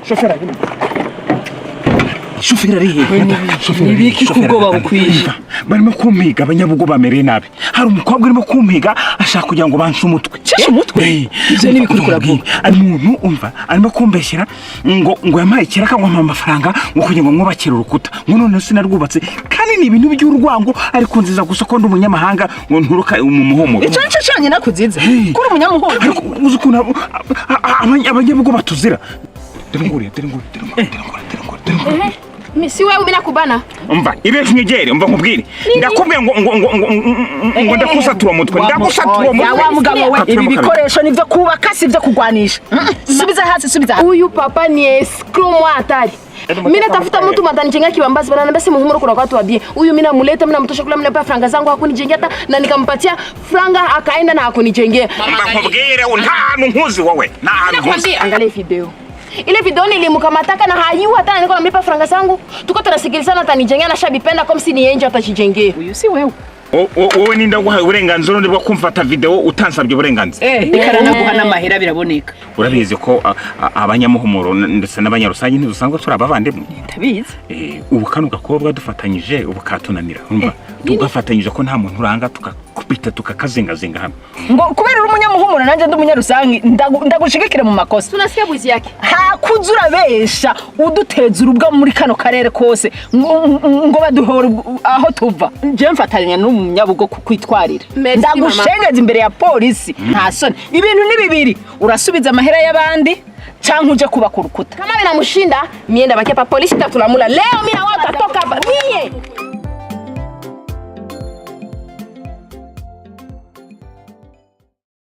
shoferi arimo shoferi ari hehe nibiki kubwoba bukwiye barimo kumpiga abanyabugo bamereye nabi hari umukobwa urimo kumpiga ashaka kugira ngo banshe umutwe ivyo nibikurikura bwo ari umuntu umva arimo kumbeshyira ngo yamaye kiraka ngo ampa amafaranga ngo kugira ngo mwubakire urukuta ngo none sinarwubatse kandi ni ibintu by'urwango ariko nziza gusa ko ndi umunyamahanga ngo nturuka umuhomo ico cyanye nakuziza kuri umunyamuhomo ariko uzukuna abanyabugo batuzira Terengure. Si wewe bila kubana. Umva, ibintu nyegere, umva nkubwire. Ndakubwiye ngo ndakusatura umutwe. Ndakusatura umutwe. Wa mugabo we, ibi bikoresho nivyo kubaka sivyo kugwanisha. Subiza hasi. Huyu papa ni escrow mwa hatari. Mimi natafuta mtu matanichenga kibambazi bana nambia muhumuro kuna watu wabie. Huyu mimi namuleta mimi namtosha kula mnapa franga zangu hakunijengea hata na nikampatia franga akaenda na hakunijengea. Umva nkubwire nta nkuzi wowe. Angalia video. Ile video nilimkamataka na hayu hata niko namlipa franga zangu. Tuko tunasikilizana atanijengea na shabipenda kama si ni enje atajijengea. Huyu si wewe. Wowe ninda guha uburenganzira ndibwo kumfata video utansabye uburenganzira. Ikarana guhana mahera biraboneka. Urabizi ko abanyamuhumuro ndetse n'abanyarusange ntidusangwa turi abavandimwe. Ndabizi. Ubu kanu gakobwa dufatanyije ubu katunanira. Umva tugafatanyije ko nta muntu uranga tukakupita tukakazingazinga hano. Ngo kubera uri umunyamuhumuro nanje ndi umunyarusange ndagushigikira mu makosa. Tunasikia buzi yake. Hakuzura besha uduteza urubwa muri kano karere kose ngo baduhora aho tuva. Je mfatanya n'umunyabugo kukwitwarira. Ndagushengeza imbere ya polisi. Nta soni. Ibintu ni bibiri. Urasubiza amahera y'abandi canke uje kubaka urukuta. Kama binamushinda mienda bakia pa polisi tatulamula. Leo mimi na wao tatoka hapa. Mie.